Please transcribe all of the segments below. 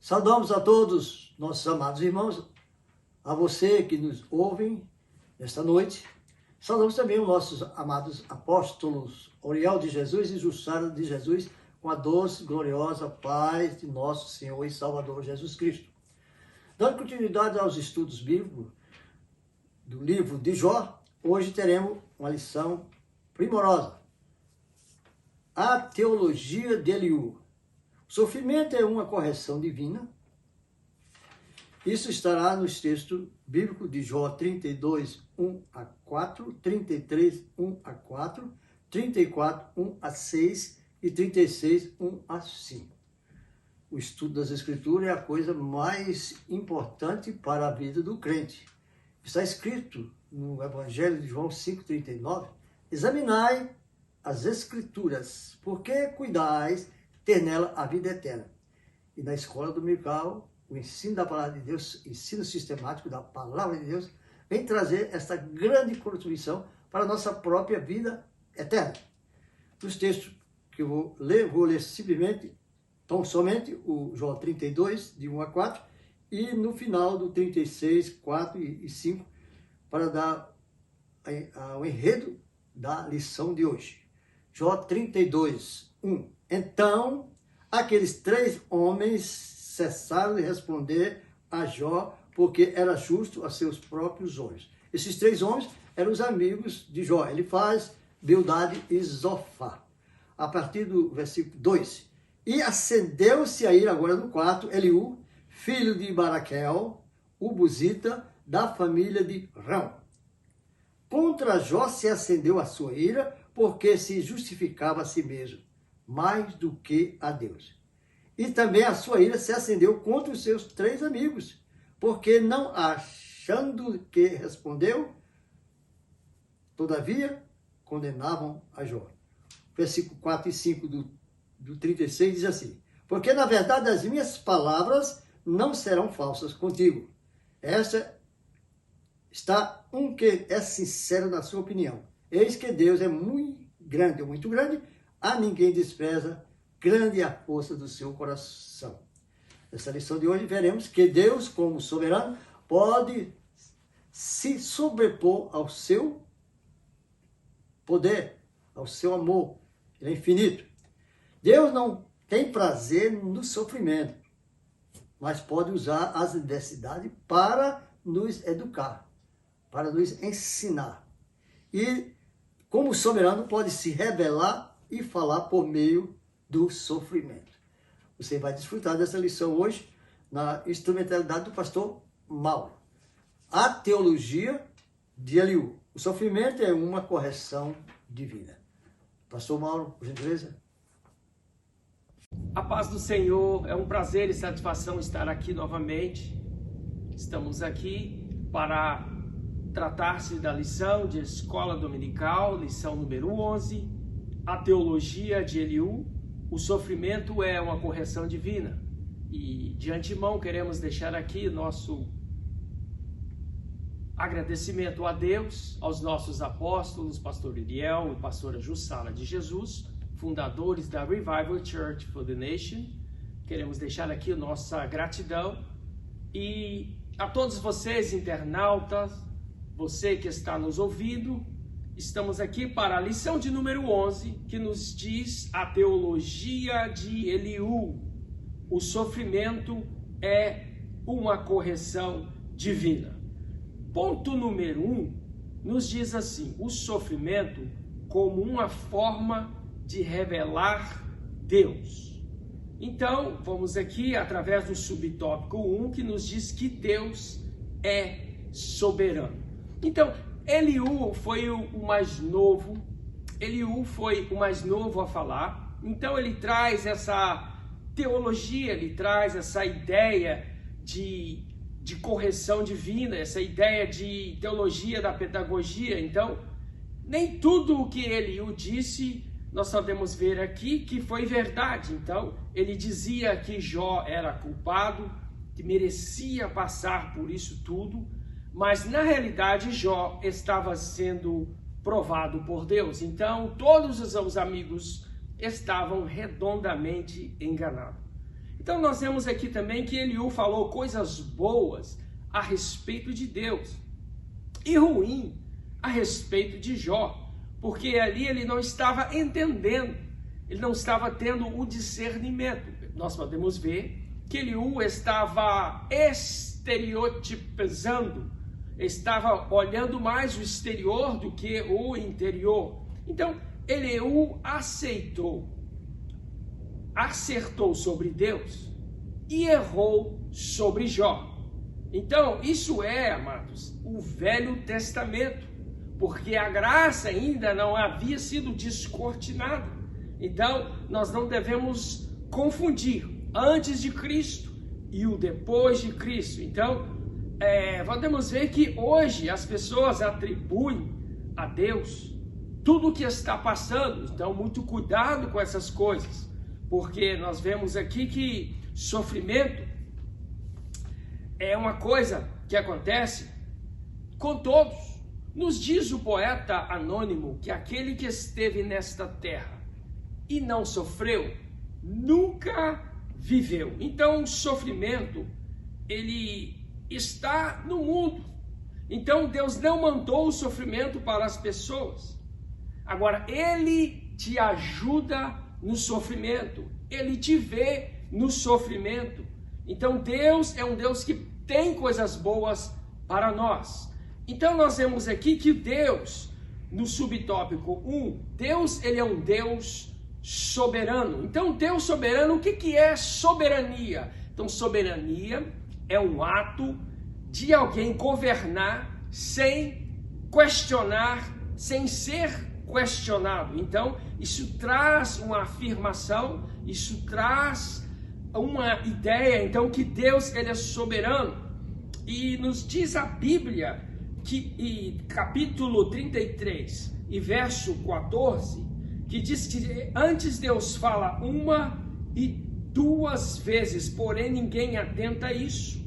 Saudamos a todos nossos amados irmãos, a você que nos ouvem nesta noite. Saudamos também os nossos amados apóstolos, Oriel de Jesus e Jussara de Jesus, com a doce, gloriosa paz de nosso Senhor e Salvador Jesus Cristo. Dando continuidade aos estudos bíblicos do livro de Jó, hoje teremos uma lição primorosa. A teologia de Eliú. O sofrimento é uma correção divina. Isso estará nos textos bíblicos de Jó 32, 1 a 4, 33, 1 a 4, 34, 1 a 6 e 36, 1 a 5. O estudo das Escrituras é a coisa mais importante para a vida do crente. Está escrito no Evangelho de João 5,39, examinai as Escrituras, porque cuidais ter nela a vida eterna. E na escola dominical, o ensino da palavra de Deus, ensino sistemático da palavra de Deus, vem trazer esta grande contribuição para a nossa própria vida eterna. Nos textos que eu vou ler simplesmente, tão somente o Jó 32, de 1 a 4, e no final do 36, 4 e 5, para dar o enredo da lição de hoje. Jó 32, 1. Então, aqueles 3 homens cessaram de responder a Jó, porque era justo a seus próprios olhos. Esses 3 homens eram os amigos de Jó, Elifaz, Bildade e Zofar. A partir do versículo 2. E acendeu-se a ira, agora no 4, Eliú, filho de Baraquel, o Buzita, da família de Rão. Contra Jó se acendeu a sua ira, porque se justificava a si mesmo, mais do que a Deus. E também a sua ira se acendeu contra os seus 3 amigos, porque não achando que respondeu, todavia condenavam a Jó. Versículo 4 e 5 do 36 diz assim: porque na verdade as minhas palavras não serão falsas contigo. Esta está um que é sincero na sua opinião. Eis que Deus é muito grande, a ninguém despreza, grande é a força do seu coração. Nessa lição de hoje veremos que Deus, como soberano, pode se sobrepor ao seu poder, ao seu amor. Ele é infinito. Deus não tem prazer no sofrimento, mas pode usar as adversidades para nos educar, para nos ensinar. E, como soberano, pode se revelar e falar por meio do sofrimento. Você vai desfrutar dessa lição hoje na instrumentalidade do pastor Mauro. A teologia de Eliú. O sofrimento é uma correção divina. Pastor Mauro, por gentileza. A paz do Senhor, é um prazer e satisfação estar aqui novamente. Estamos aqui para tratar-se da lição de escola dominical, lição número 11, a teologia de Eliú. O sofrimento é uma correção divina. E de antemão queremos deixar aqui nosso agradecimento a Deus, aos nossos apóstolos, pastor Iriel e pastora Jussara de Jesus, fundadores da Revival Church for the Nation. Queremos deixar aqui nossa gratidão. E a todos vocês, internautas, você que está nos ouvindo, estamos aqui para a lição de número 11, que nos diz a teologia de Eliú. O sofrimento é uma correção divina. Ponto número 1 nos diz assim: o sofrimento como uma forma de revelar Deus. Então, vamos aqui através do subtópico 1, que nos diz que Deus é soberano. Então, Eliú foi o mais novo. Eliú foi o mais novo a falar. Então, ele traz essa teologia, ele traz essa ideia de correção divina, essa ideia de teologia da pedagogia. Então, nem tudo o que Eliú disse nós podemos ver aqui que foi verdade. Então, ele dizia que Jó era culpado, que merecia passar por isso tudo, mas na realidade Jó estava sendo provado por Deus. Então, todos os amigos estavam redondamente enganados. Então nós vemos aqui também que Eliú falou coisas boas a respeito de Deus e ruim a respeito de Jó, porque ali ele não estava entendendo, ele não estava tendo o discernimento. Nós podemos ver que Eliú estava estereotipizando, estava olhando mais o exterior do que o interior. Então Eliú acertou sobre Deus e errou sobre Jó. Então, isso é, amados, o Velho Testamento, porque a graça ainda não havia sido descortinada. Então, nós não devemos confundir antes de Cristo e o depois de Cristo. Então, podemos ver que hoje as pessoas atribuem a Deus tudo o que está passando. Então, muito cuidado com essas coisas, porque nós vemos aqui que sofrimento é uma coisa que acontece com todos. Nos diz o poeta anônimo que aquele que esteve nesta terra e não sofreu, nunca viveu. Então o sofrimento, ele está no mundo. Então Deus não mandou o sofrimento para as pessoas. Agora, Ele te ajuda no sofrimento, Ele te vê no sofrimento. Então Deus é um Deus que tem coisas boas para nós. Então nós vemos aqui que Deus, no subtópico 1, Deus, ele é um Deus soberano. Então Deus soberano, o que é soberania? Então soberania é um ato de alguém governar sem questionar, sem ser questionado. Então isso traz uma afirmação, isso traz uma ideia, então, que Deus, ele é soberano. E nos diz a Bíblia que, capítulo 33 e verso 14, que diz que antes Deus fala uma e duas vezes, porém ninguém atenta a isso,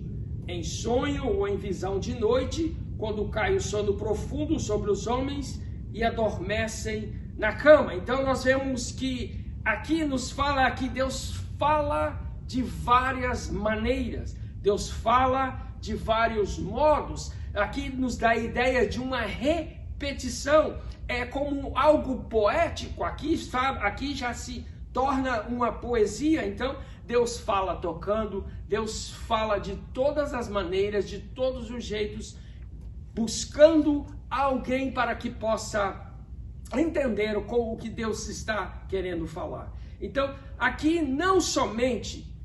em sonho ou em visão de noite, quando cai o sono profundo sobre os homens e adormecem na cama. Então nós vemos que aqui nos fala que Deus fala de várias maneiras, Deus fala de vários modos. Aqui nos dá a ideia de uma repetição, é como algo poético. Aqui já se torna uma poesia. Então Deus fala tocando, Deus fala de todas as maneiras, de todos os jeitos, buscando alguém para que possa entender o que Deus está querendo falar. Então aqui não somente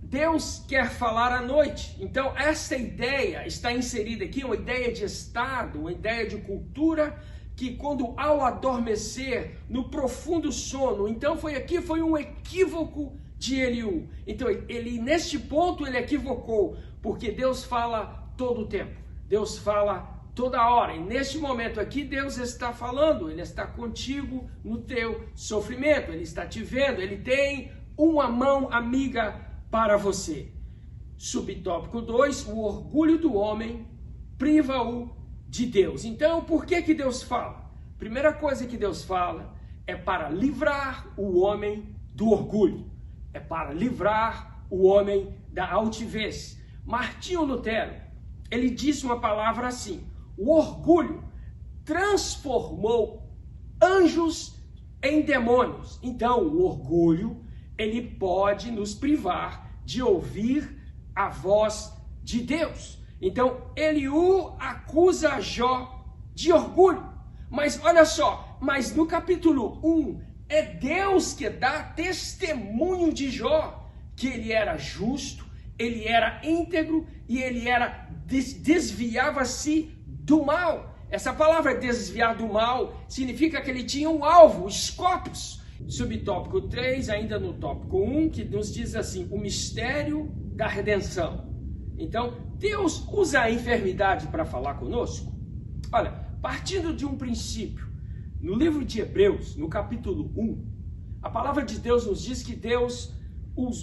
Deus quer falar à noite. Então essa ideia está inserida aqui, uma ideia de estado, uma ideia de cultura, que quando ao adormecer no profundo sono, então foi um equívoco de Eliú. Então ele neste ponto ele equivocou, porque Deus fala todo o tempo, Deus fala toda hora, e neste momento aqui Deus está falando, Ele está contigo no teu sofrimento, Ele está te vendo, Ele tem uma mão amiga para você. Subtópico 2, o orgulho do homem priva-o de Deus. Então, por que Deus fala? Primeira coisa que Deus fala é para livrar o homem do orgulho, é para livrar o homem da altivez. Martinho Lutero, ele disse uma palavra assim: o orgulho transformou anjos em demônios. Então, o orgulho, ele pode nos privar de ouvir a voz de Deus. Então, Eliú acusa Jó de orgulho. Mas olha só, mas no capítulo 1, é Deus que dá testemunho de Jó, que ele era justo, ele era íntegro e ele desviava-se do mal. Essa palavra desviar do mal significa que ele tinha um alvo, Scopus. Subtópico 3, ainda no tópico 1, que nos diz assim: o mistério da redenção. Então, Deus usa a enfermidade para falar conosco? Olha, partindo de um princípio, no livro de Hebreus, no capítulo 1, a palavra de Deus nos diz que Deus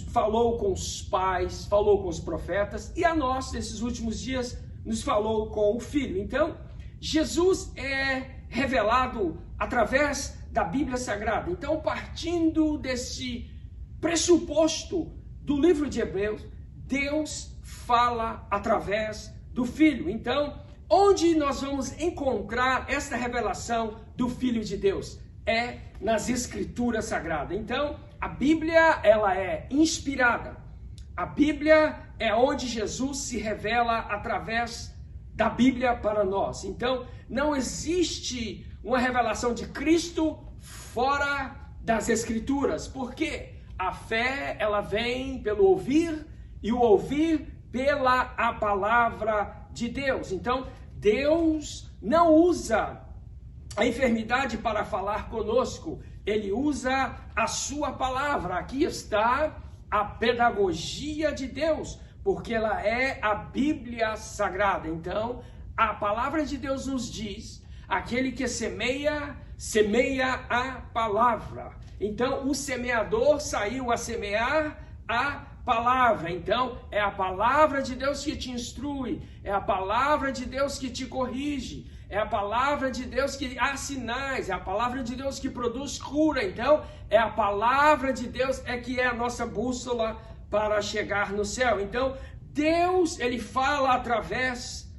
falou com os pais, falou com os profetas, e a nós, nesses últimos dias, nos falou com o Filho. Então, Jesus é revelado através da Bíblia Sagrada. Então, partindo desse pressuposto, do livro de Hebreus, Deus fala através do Filho. Então, onde nós vamos encontrar esta revelação do Filho de Deus? É nas Escrituras Sagradas. Então, a Bíblia, ela é inspirada. A Bíblia é onde Jesus se revela através da Bíblia para nós. Então, não existe uma revelação de Cristo fora das Escrituras. Por quê? A fé, ela vem pelo ouvir e o ouvir pela a palavra de Deus. Então, Deus não usa a enfermidade para falar conosco. Ele usa a sua palavra. Aqui está a pedagogia de Deus, porque ela é a Bíblia Sagrada. Então, a palavra de Deus nos diz, aquele que semeia, semeia a palavra. Então, o semeador saiu a semear a palavra. Então, é a palavra de Deus que te instrui, é a palavra de Deus que te corrige, é a palavra de Deus que há sinais, é a palavra de Deus que produz cura. Então, é a palavra de Deus que é a nossa bússola para chegar no céu. Então, Deus, ele fala através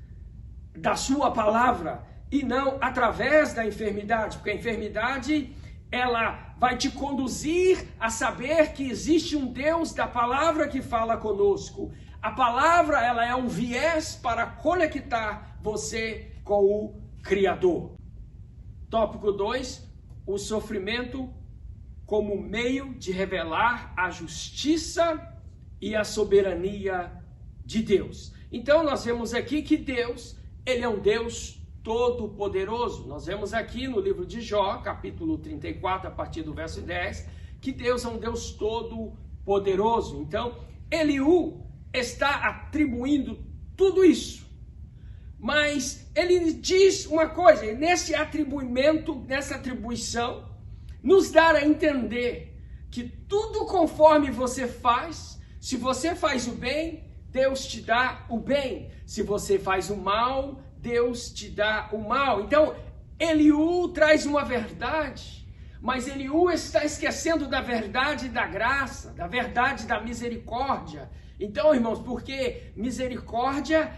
da sua palavra e não através da enfermidade, porque a enfermidade, ela vai te conduzir a saber que existe um Deus da palavra que fala conosco. A palavra, ela é um viés para conectar você com o Criador. Tópico 2, o sofrimento como meio de revelar a justiça e a soberania de Deus. Então, nós vemos aqui que Deus, ele é um Deus todo-poderoso. Nós vemos aqui no livro de Jó, capítulo 34, a partir do verso 10, que Deus é um Deus todo-poderoso. Então, Eliú está atribuindo tudo isso. Mas ele diz uma coisa, e nesse atribuimento, nessa atribuição, nos dá a entender que tudo conforme você faz, se você faz o bem, Deus te dá o bem. Se você faz o mal, Deus te dá o mal. Então, Eliú traz uma verdade, mas Eliú está esquecendo da verdade da graça, da verdade da misericórdia. Então, irmãos, porque misericórdia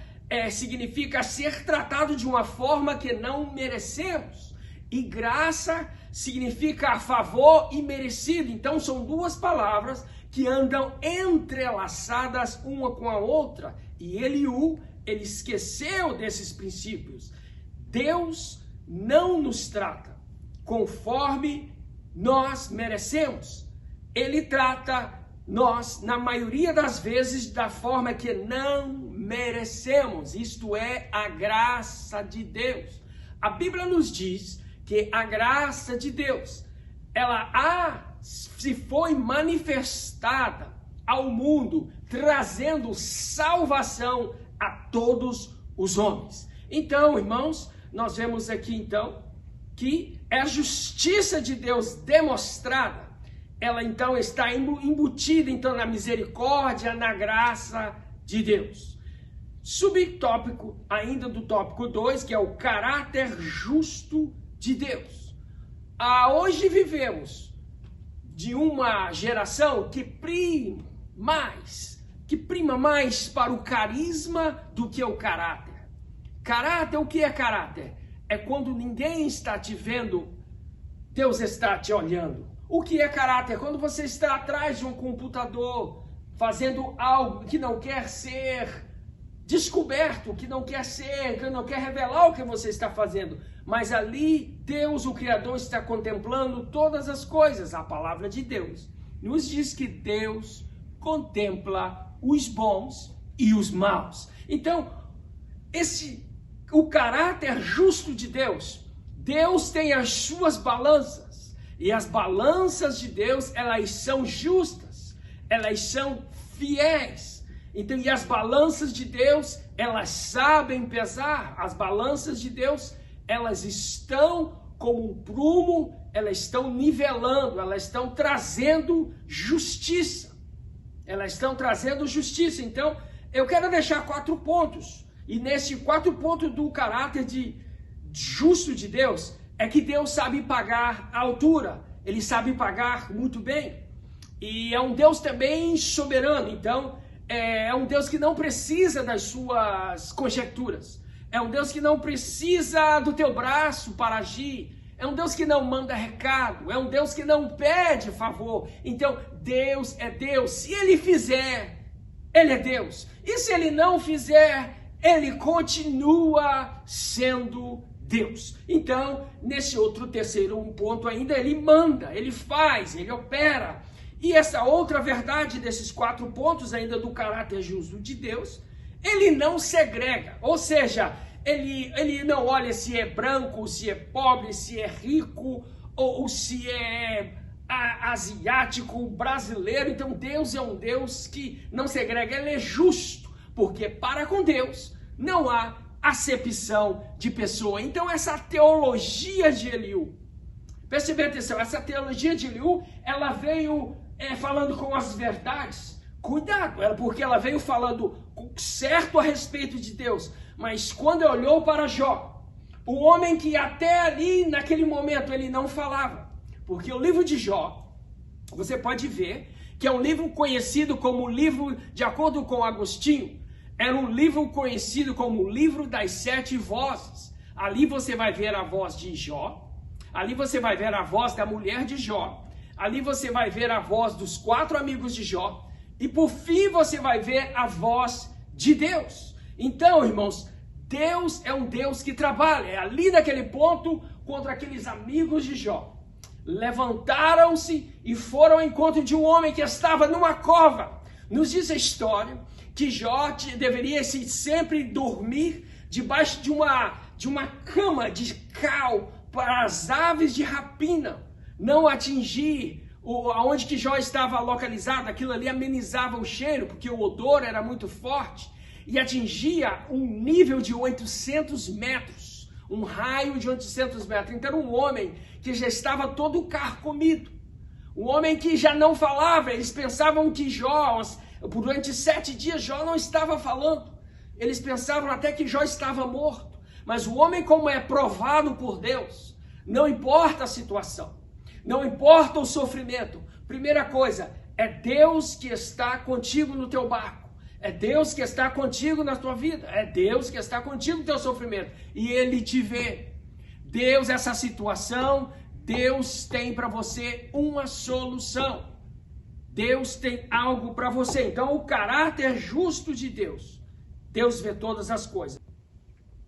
significa ser tratado de uma forma que não merecemos. E graça significa a favor e merecido. Então, são duas palavras que andam entrelaçadas uma com a outra. E Eliú, ele esqueceu desses princípios. Deus não nos trata conforme nós merecemos. Ele trata nós, na maioria das vezes, da forma que não merecemos. Isto é a graça de Deus. A Bíblia nos diz que a graça de Deus, ela se foi manifestada ao mundo, trazendo salvação a todos os homens. Então, irmãos, nós vemos aqui então que é a justiça de Deus demonstrada. Ela então está embutida então na misericórdia, na graça de Deus. Subtópico ainda do tópico 2, que é o caráter justo de Deus. Hoje vivemos de uma geração que prima mais para o carisma do que o caráter. Caráter, o que é caráter? É quando ninguém está te vendo, Deus está te olhando. O que é caráter? Quando você está atrás de um computador, fazendo algo que não quer ser descoberto, que não quer revelar o que você está fazendo. Mas ali, Deus, o Criador, está contemplando todas as coisas. A palavra de Deus nos diz que Deus contempla os bons e os maus. Então, o caráter justo de Deus, Deus tem as suas balanças. E as balanças de Deus, elas são justas, elas são fiéis. Então, e as balanças de Deus, elas sabem pesar. As balanças de Deus, elas estão como um prumo, elas estão nivelando, elas estão trazendo justiça. Elas estão trazendo justiça. Então, eu quero deixar 4 pontos. E nesse 4 pontos do caráter justo de Deus, é que Deus sabe pagar a altura. Ele sabe pagar muito bem. E é um Deus também soberano. Então, é um Deus que não precisa das suas conjecturas. É um Deus que não precisa do teu braço para agir. É um Deus que não manda recado. É um Deus que não pede favor. Então, Deus é Deus. Se Ele fizer, Ele é Deus. E se Ele não fizer, Ele continua sendo Deus. Então, nesse outro terceiro ponto ainda, Ele manda, Ele faz, Ele opera. E essa outra verdade desses 4 pontos ainda do caráter justo de Deus, Ele não segrega. Ou seja, ele não olha se é branco, se é pobre, se é rico, ou se é asiático, brasileiro. Então Deus é um Deus que não segrega, Ele é justo, porque para com Deus não há acepção de pessoa. Então essa teologia de Eliú, preste bem atenção, essa teologia de Eliú, ela veio falando com as verdades. Cuidado, porque ela veio falando certo a respeito de Deus, mas quando olhou para Jó, o homem que até ali, naquele momento, ele não falava, porque o livro de Jó, você pode ver que é um livro conhecido como o livro, de acordo com Agostinho, era um livro conhecido como o livro das 7 vozes. Ali você vai ver a voz de Jó, ali você vai ver a voz da mulher de Jó, ali você vai ver a voz dos 4 amigos de Jó, e por fim você vai ver a voz de Deus. Então, irmãos, Deus é um Deus que trabalha. É ali naquele ponto, contra aqueles amigos de Jó. Levantaram-se e foram ao encontro de um homem que estava numa cova. Nos diz a história que Jó deveria sempre dormir debaixo de uma cama de cal para as aves de rapina não atingir aonde que Jó estava localizado. Aquilo ali amenizava o cheiro, porque o odor era muito forte, e atingia um nível de 800 metros, um raio de 800 metros. Então era um homem que já estava todo carcomido, um homem que já não falava. Eles pensavam que Jó, durante 7 dias, Jó não estava falando. Eles pensavam até que Jó estava morto. Mas o homem, como é provado por Deus, não importa a situação, não importa o sofrimento. Primeira coisa, é Deus que está contigo no teu barco. É Deus que está contigo na tua vida. É Deus que está contigo no teu sofrimento. E Ele te vê. Deus, essa situação, Deus tem para você uma solução. Deus tem algo para você. Então, o caráter justo de Deus. Deus vê todas as coisas.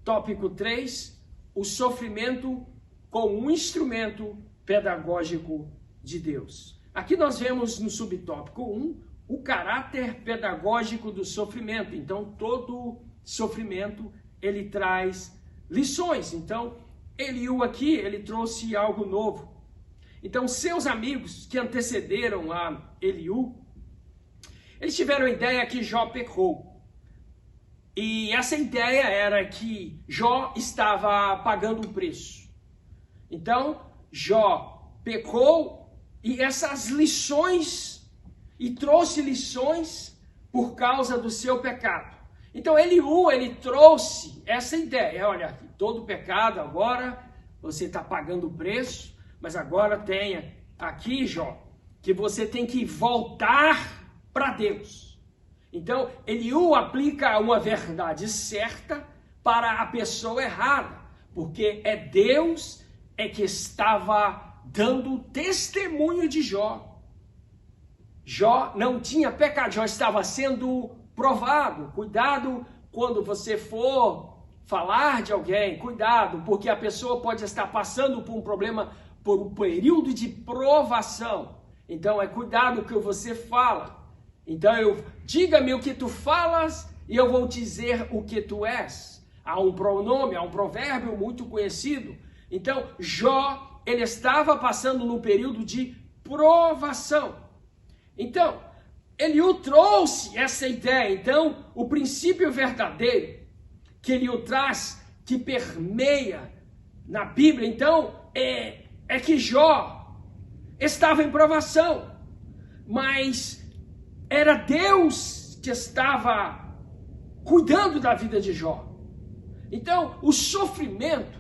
Tópico 3, o sofrimento como um instrumento pedagógico de Deus. Aqui nós vemos no subtópico 1, o caráter pedagógico do sofrimento. Então, todo sofrimento, ele traz lições. Então, Eliú aqui, ele trouxe algo novo. Então, seus amigos que antecederam a Eliú, eles tiveram a ideia que Jó pecou. E essa ideia era que Jó estava pagando um preço. Então, Jó pecou e essas lições, e trouxe lições por causa do seu pecado. Então Eliú, ele trouxe essa ideia. Olha, todo pecado agora, você está pagando o preço, mas agora tenha aqui, Jó, que você tem que voltar para Deus. Então Eliú aplica uma verdade certa para a pessoa errada, porque é Deus que estava dando testemunho de Jó. Jó não tinha pecado, Jó estava sendo provado. Cuidado quando você for falar de alguém, cuidado, porque a pessoa pode estar passando por um problema, por um período de provação. Então cuidado o que você fala. Então diga-me o que tu falas e eu vou dizer o que tu és. Há um pronome, há um provérbio muito conhecido. Então Jó, ele estava passando num período de provação. Então, Eliú trouxe essa ideia. Então, o princípio verdadeiro que Eliú traz, que permeia na Bíblia, então, é que Jó estava em provação, mas era Deus que estava cuidando da vida de Jó. Então, o sofrimento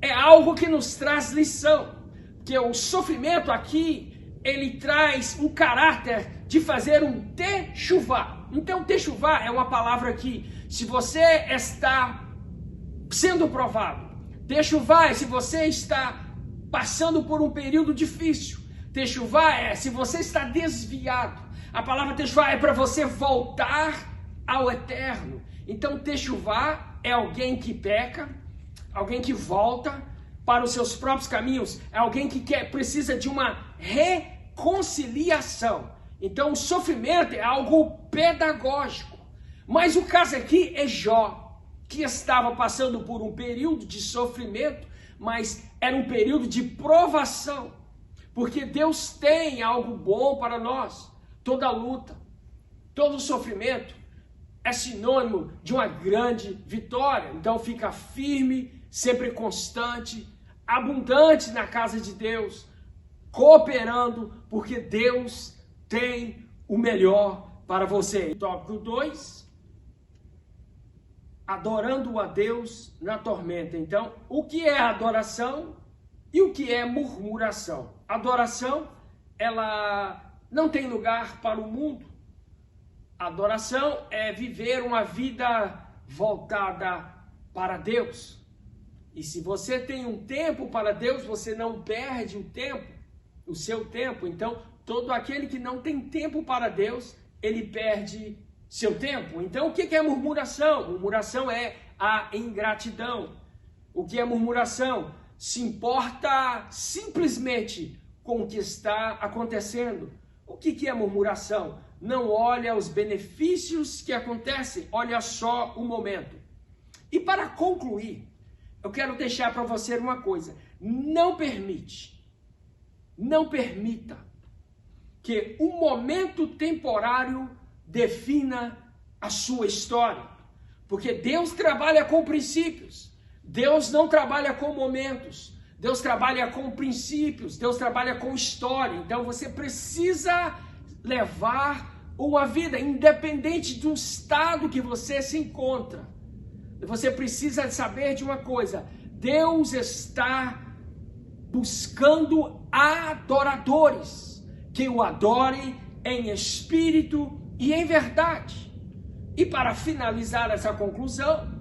é algo que nos traz lição, porque o sofrimento aqui ele traz um caráter de fazer um techuvá. Então, techuvá é uma palavra que, se você está sendo provado, techuvá é se você está passando por um período difícil, techuvá é se você está desviado. A palavra techuvá é para você voltar ao eterno. Então, techuvá é alguém que peca, alguém que volta para os seus próprios caminhos, é alguém que precisa de uma reconciliação. Então, o sofrimento é algo pedagógico. Mas o caso aqui é Jó, que estava passando por um período de sofrimento, mas era um período de provação, porque Deus tem algo bom para nós. Toda luta, todo sofrimento é sinônimo de uma grande vitória. Então fica firme, sempre constante, abundante na casa de Deus, cooperando, porque Deus tem o melhor para você. Tópico 2, adorando a Deus na tormenta. Então, o que é adoração e o que é murmuração? Adoração, ela não tem lugar para o mundo. Adoração é viver uma vida voltada para Deus. E se você tem um tempo para Deus, você não perde o tempo, o seu tempo. Então, todo aquele que não tem tempo para Deus, ele perde seu tempo. Então, o que é murmuração? Murmuração é a ingratidão. O que é murmuração? Se importa simplesmente com o que está acontecendo. O que é murmuração? Não olha os benefícios que acontecem, olha só o momento. E para concluir, eu quero deixar para você uma coisa. Não permita que um momento temporário defina a sua história. Porque Deus trabalha com princípios. Deus não trabalha com momentos. Deus trabalha com princípios. Deus trabalha com história. Então você precisa levar uma vida independente do estado que você se encontra. Você precisa saber de uma coisa: Deus está buscando adoradores que o adorem em espírito e em verdade. E para finalizar essa conclusão,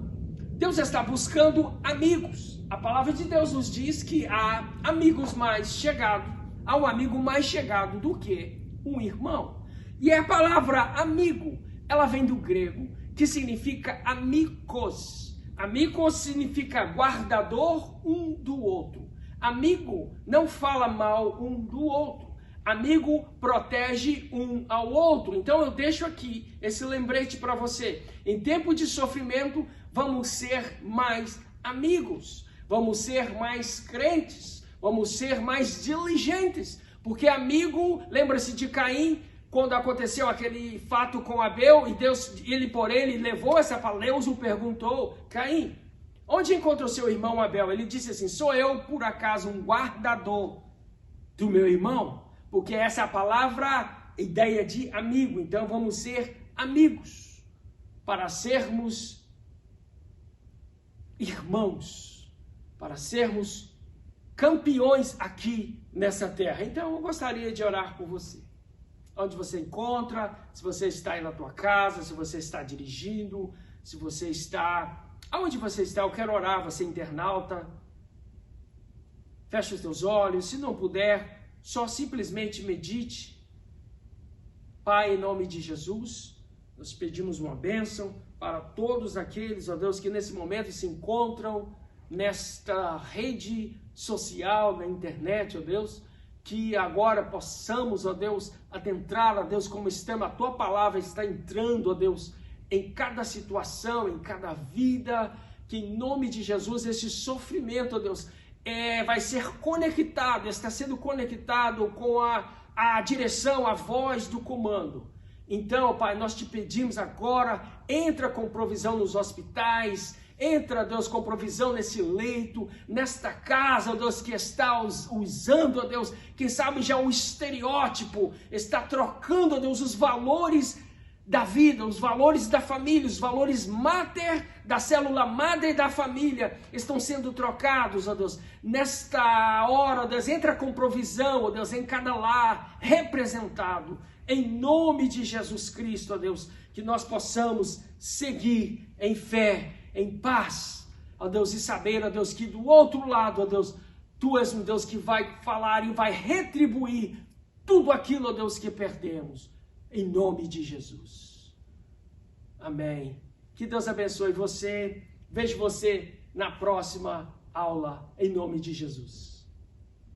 Deus está buscando amigos. A palavra de Deus nos diz que há amigos mais chegados, há um amigo mais chegado do que um irmão. E a palavra amigo, ela vem do grego, que significa amigos. Amigos significa guardador um do outro. Amigo não fala mal um do outro. Amigo protege um ao outro. Então eu deixo aqui esse lembrete para você. Em tempo de sofrimento, vamos ser mais amigos. Vamos ser mais crentes. Vamos ser mais diligentes. Porque amigo, lembra-se de Caim, quando aconteceu aquele fato com Abel, e Deus, ele levou essa palavra. Deus o perguntou: Caim, onde encontra o seu irmão Abel? Ele disse assim: sou eu, por acaso, um guardador do meu irmão? Porque essa é a palavra, ideia de amigo. Então vamos ser amigos, para sermos irmãos, para sermos campeões aqui nessa terra. Então eu gostaria de orar por você. Onde você encontra, se você está aí na tua casa, se você está dirigindo, se você está... Aonde você está, eu quero orar, você internauta. Feche os teus olhos, se não puder, só simplesmente medite. Pai, em nome de Jesus, nós pedimos uma bênção para todos aqueles, ó Deus, que nesse momento se encontram nesta rede social, na internet, ó Deus, que agora possamos, ó Deus, adentrar, ó Deus, como estamos, a Tua palavra está entrando, ó Deus, em cada situação, em cada vida, que em nome de Jesus esse sofrimento, ó Deus, vai ser conectado, está sendo conectado com a direção, a voz do comando. Então, Pai, nós te pedimos agora, entra com provisão nos hospitais, entra, Deus, com provisão nesse leito, nesta casa, ó Deus, que está usando, ó Deus, quem sabe já um estereótipo, está trocando, ó Deus, os valores da vida, os valores da família, os valores mater, da célula madre da família, estão sendo trocados, ó Deus. Nesta hora, ó Deus, entra com provisão, ó Deus, em cada lar representado. Em nome de Jesus Cristo, ó Deus, que nós possamos seguir em fé, em paz, ó Deus, e saber, ó Deus, que do outro lado, ó Deus, Tu és um Deus que vai falar e vai retribuir tudo aquilo, ó Deus, que perdemos. Em nome de Jesus. Amém. Que Deus abençoe você. Vejo você na próxima aula, em nome de Jesus.